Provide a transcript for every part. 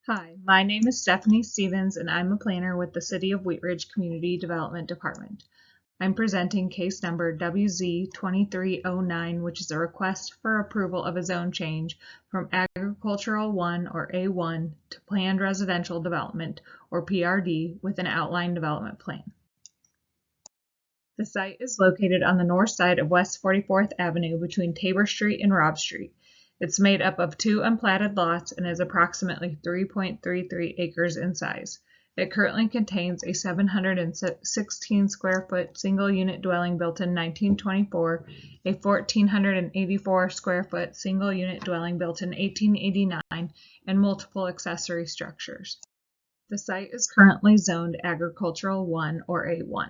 Hi, my name is Stephanie Stevens and I'm a planner with the City of Wheat Ridge Community Development Department. I'm presenting case number WZ-23-09, which is a request for approval of a zone change from Agricultural 1 or A1 to Planned Residential Development or PRD with an outline development plan. The site is located on the north side of West 44th Avenue between Tabor Street and Robb Street. It's made up of 2 unplatted lots and is approximately 3.33 acres in size. It currently contains a 716 square foot single unit dwelling built in 1924, a 1,484 square foot single unit dwelling built in 1889, and multiple accessory structures. The site is currently zoned Agricultural 1 or A1.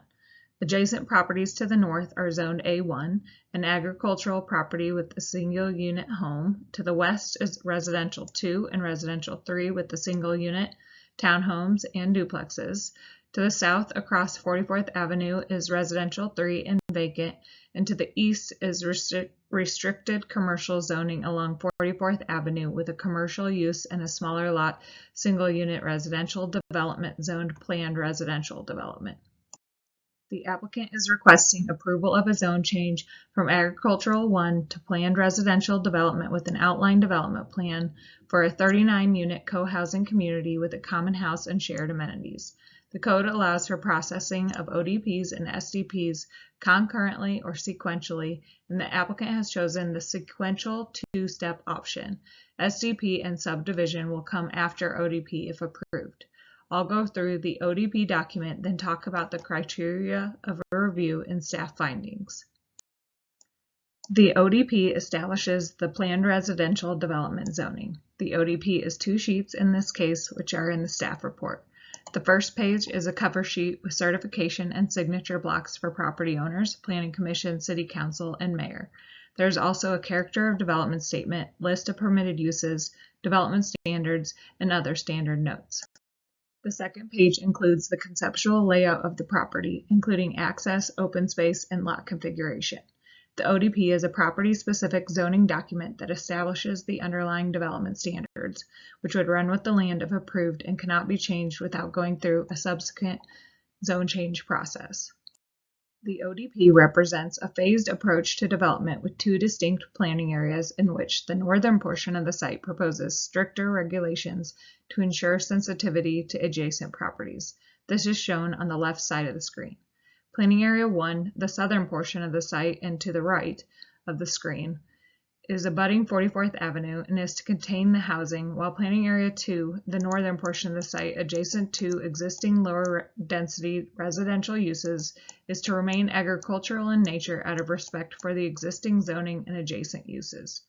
Adjacent properties to the north are zoned A1, an agricultural property with a single unit home. To the west is Residential 2 and Residential 3 with the single unit, townhomes, and duplexes. To the south across 44th Avenue is Residential 3 and vacant, and to the east is restricted commercial zoning along 44th Avenue with a commercial use and a smaller lot single unit residential development zoned planned residential development. The applicant is requesting approval of a zone change from Agricultural 1 to Planned Residential Development with an outline development plan for a 39-unit co-housing community with a common house and shared amenities. The code allows for processing of ODPs and SDPs concurrently or sequentially, and the applicant has chosen the sequential two-step option. SDP and subdivision will come after ODP if approved. I'll go through the ODP document, then talk about the criteria of a review and staff findings. The ODP establishes the planned residential development zoning. The ODP is 2 sheets in this case, which are in the staff report. The first page is a cover sheet with certification and signature blocks for property owners, Planning Commission, City Council, and Mayor. There's also a character of development statement, list of permitted uses, development standards, and other standard notes. The second page includes the conceptual layout of the property, including access, open space, and lot configuration. The ODP is a property-specific zoning document that establishes the underlying development standards, which would run with the land if approved and cannot be changed without going through a subsequent zone change process. The ODP represents a phased approach to development with 2 distinct planning areas in which the northern portion of the site proposes stricter regulations to ensure sensitivity to adjacent properties. This is shown on the left side of the screen. Planning Area 1, the southern portion of the site and to the right of the screen, is abutting 44th Avenue and is to contain the housing, while Planning Area 2, the northern portion of the site adjacent to existing lower density residential uses, is to remain agricultural in nature out of respect for the existing zoning and adjacent uses.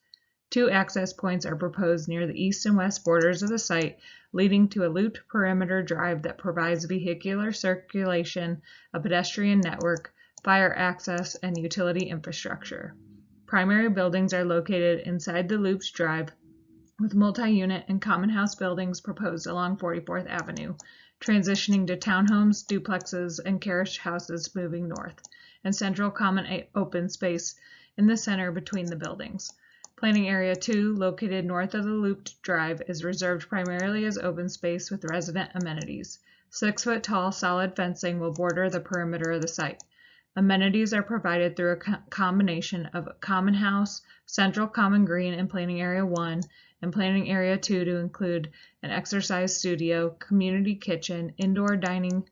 2 access points are proposed near the east and west borders of the site, leading to a looped perimeter drive that provides vehicular circulation, a pedestrian network, fire access, and utility infrastructure. Primary buildings are located inside the looped drive, with multi-unit and common house buildings proposed along 44th Avenue, transitioning to townhomes, duplexes, and carriage houses moving north, and central common open space in the center between the buildings. Planning Area 2, located north of the looped drive, is reserved primarily as open space with resident amenities. 6-foot-tall solid fencing will border the perimeter of the site. Amenities are provided through a combination of common house, central common green in Planning Area 1, and Planning Area 2 to include an exercise studio, community kitchen, indoor dining,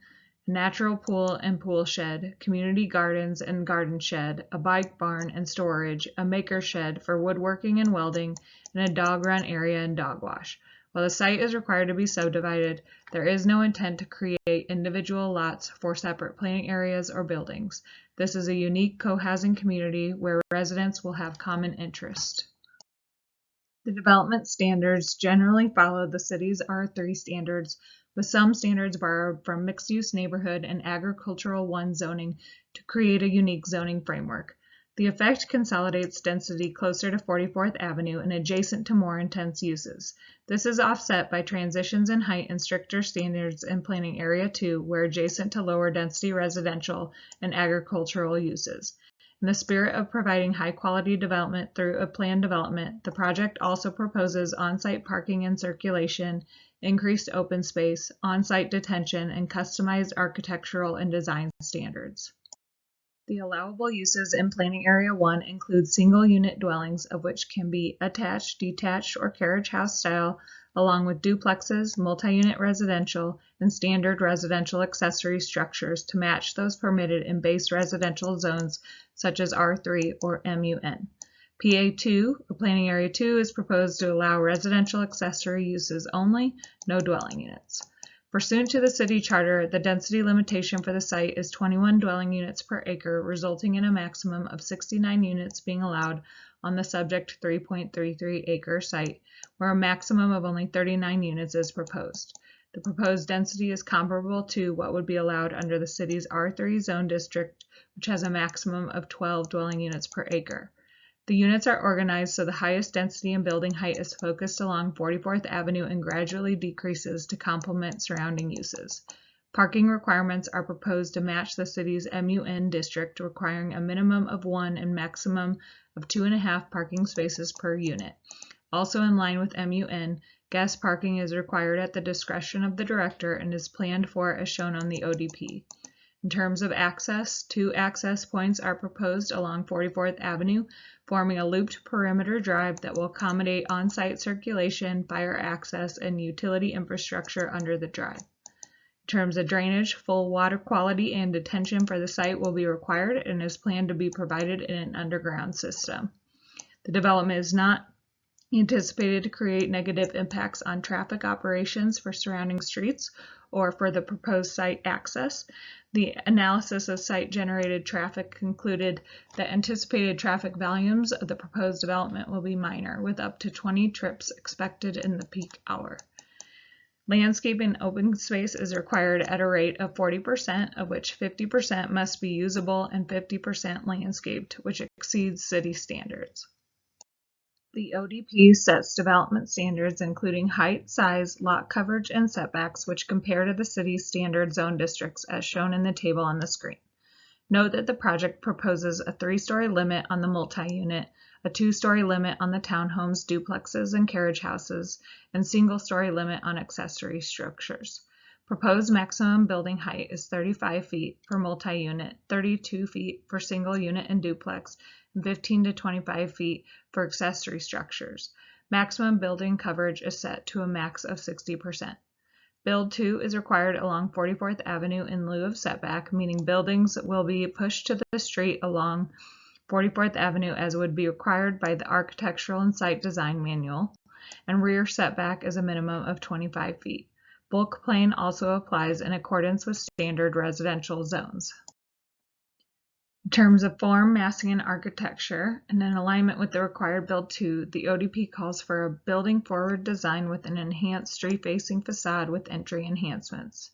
natural pool and pool shed, community gardens and garden shed, a bike barn and storage, a maker shed for woodworking and welding, and a dog run area and dog wash. While the site is required to be subdivided, there is no intent to create individual lots for separate planning areas or buildings. This is a unique co-housing community where residents will have common interest. The development standards generally follow the city's R3 standards, with some standards borrowed from mixed-use neighborhood and agricultural 1 zoning to create a unique zoning framework. The effect consolidates density closer to 44th Avenue and adjacent to more intense uses. This is offset by transitions in height and stricter standards in Planning Area 2, where adjacent to lower density residential and agricultural uses. In the spirit of providing high-quality development through a planned development, the project also proposes on-site parking and circulation, increased open space, on-site detention, and customized architectural and design standards. The allowable uses in Planning Area 1 include single-unit dwellings, of which can be attached, detached, or carriage house style, along with duplexes, multi-unit residential, and standard residential accessory structures to match those permitted in base residential zones such as R3 or MUN. PA2, or Planning Area 2, is proposed to allow residential accessory uses only, no dwelling units. Pursuant to the city charter, the density limitation for the site is 21 dwelling units per acre, resulting in a maximum of 69 units being allowed on the subject 3.33 acre site, where a maximum of only 39 units is proposed. The proposed density is comparable to what would be allowed under the city's R3 zone district, which has a maximum of 12 dwelling units per acre. The units are organized so the highest density in building height is focused along 44th Avenue and gradually decreases to complement surrounding uses. Parking requirements are proposed to match the city's MUN district, requiring a minimum of 1 and maximum of 2.5 parking spaces per unit. Also in line with MUN, guest parking is required at the discretion of the director and is planned for as shown on the ODP. In terms of access, 2 access points are proposed along 44th Avenue, forming a looped perimeter drive that will accommodate on-site circulation, fire access, and utility infrastructure under the drive. In terms of drainage, full water quality and detention for the site will be required and is planned to be provided in an underground system. The development is not anticipated to create negative impacts on traffic operations for surrounding streets or for the proposed site access. The analysis of site-generated traffic concluded that anticipated traffic volumes of the proposed development will be minor, with up to 20 trips expected in the peak hour. Landscaping open space is required at a rate of 40%, of which 50% must be usable and 50% landscaped, which exceeds city standards. The ODP sets development standards including height, size, lot coverage, and setbacks, which compare to the city's standard zone districts as shown in the table on the screen. Note that the project proposes a 3-story limit on the multi-unit, a 2-story limit on the townhomes, duplexes, and carriage houses, and single-story limit on accessory structures. Proposed maximum building height is 35 feet for multi-unit, 32 feet for single unit and duplex, and 15 to 25 feet for accessory structures. Maximum building coverage is set to a max of 60%. Build 2 is required along 44th Avenue in lieu of setback, meaning buildings will be pushed to the street along 44th Avenue as would be required by the Architectural and Site Design Manual, and rear setback is a minimum of 25 feet. Bulk plane also applies in accordance with standard residential zones. In terms of form, massing, and architecture, and in alignment with the required Build 2, the ODP calls for a building forward design with an enhanced street-facing facade with entry enhancements.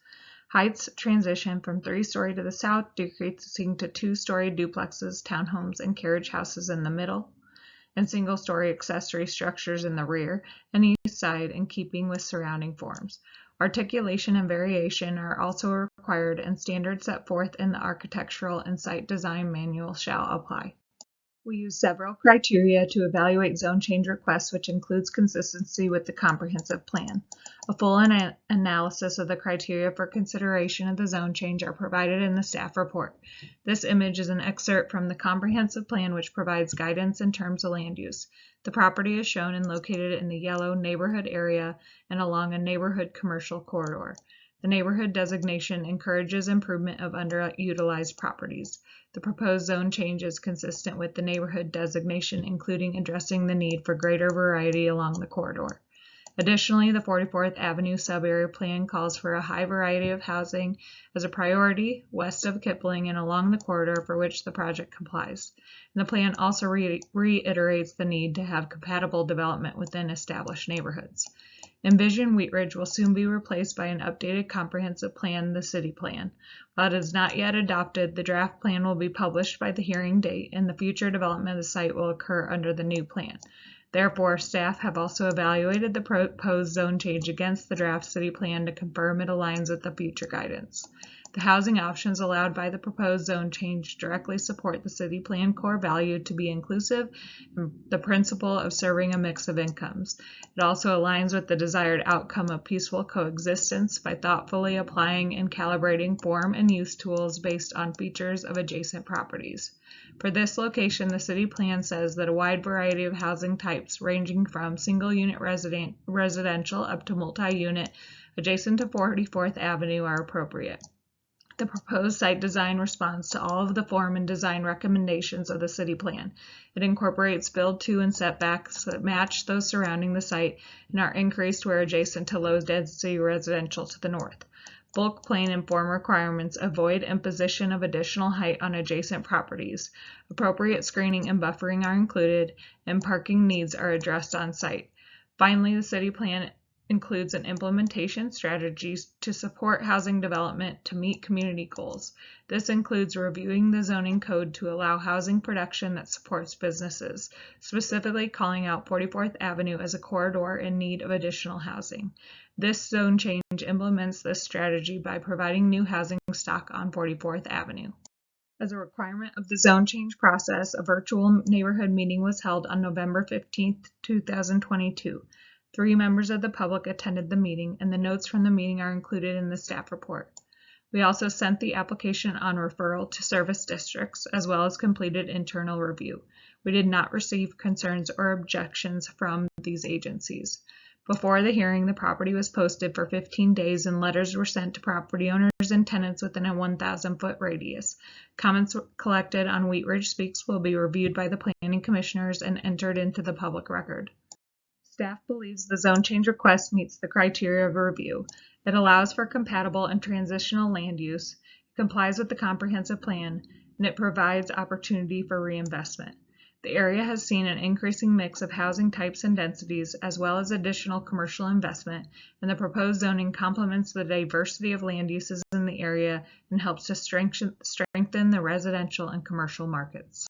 Heights transition from 3-story to the south, decreasing to 2-story duplexes, townhomes, and carriage houses in the middle, and single-story accessory structures in the rear and east side in keeping with surrounding forms. Articulation and variation are also required, and standards set forth in the Architectural and Site Design Manual shall apply. We use several criteria to evaluate zone change requests, which includes consistency with the comprehensive plan. A full analysis of the criteria for consideration of the zone change are provided in the staff report. This image is an excerpt from the comprehensive plan, which provides guidance in terms of land use. The property is shown and located in the yellow neighborhood area and along a neighborhood commercial corridor. The neighborhood designation encourages improvement of underutilized properties. The proposed zone change is consistent with the neighborhood designation, including addressing the need for greater variety along the corridor. Additionally, the 44th Avenue sub-area plan calls for a high variety of housing as a priority west of Kipling and along the corridor for which the project complies. And the plan also reiterates the need to have compatible development within established neighborhoods. Envision Wheat Ridge will soon be replaced by an updated comprehensive plan, the city plan. While it is not yet adopted, the draft plan will be published by the hearing date, and the future development of the site will occur under the new plan. Therefore, staff have also evaluated the proposed zone change against the draft city plan to confirm it aligns with the future guidance. The housing options allowed by the proposed zone change directly support the city plan core value to be inclusive and the principle of serving a mix of incomes. It also aligns with the desired outcome of peaceful coexistence by thoughtfully applying and calibrating form and use tools based on features of adjacent properties. For this location, the city plan says that a wide variety of housing types ranging from single-unit residential up to multi-unit adjacent to 44th Avenue are appropriate. The proposed site design responds to all of the form and design recommendations of the city plan. It incorporates build-to and setbacks that match those surrounding the site and are increased where adjacent to low-density residential to the north. Bulk plan and form requirements avoid imposition of additional height on adjacent properties. Appropriate screening and buffering are included, and parking needs are addressed on site. Finally, the city plan includes an implementation strategy to support housing development to meet community goals. This includes reviewing the zoning code to allow housing production that supports businesses, specifically calling out 44th Avenue as a corridor in need of additional housing. This zone change implements this strategy by providing new housing stock on 44th Avenue. As a requirement of the zone change process, a virtual neighborhood meeting was held on November 15, 2022. 3 members of the public attended the meeting, and the notes from the meeting are included in the staff report. We also sent the application on referral to service districts, as well as completed internal review. We did not receive concerns or objections from these agencies. Before the hearing, the property was posted for 15 days and letters were sent to property owners and tenants within a 1,000-foot radius. Comments collected on Wheat Ridge Speaks will be reviewed by the planning commissioners and entered into the public record. Staff believes the zone change request meets the criteria of review. It allows for compatible and transitional land use, complies with the comprehensive plan, and it provides opportunity for reinvestment. The area has seen an increasing mix of housing types and densities, as well as additional commercial investment, and the proposed zoning complements the diversity of land uses in the area and helps to strengthen the residential and commercial markets.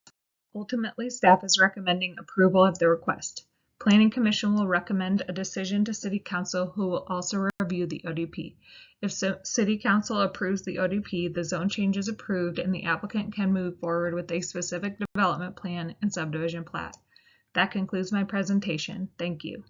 Ultimately, staff is recommending approval of the request. Planning Commission will recommend a decision to City Council, who will also review the ODP. If City Council approves the ODP, the zone change is approved and the applicant can move forward with a specific development plan and subdivision plat. That concludes my presentation. Thank you.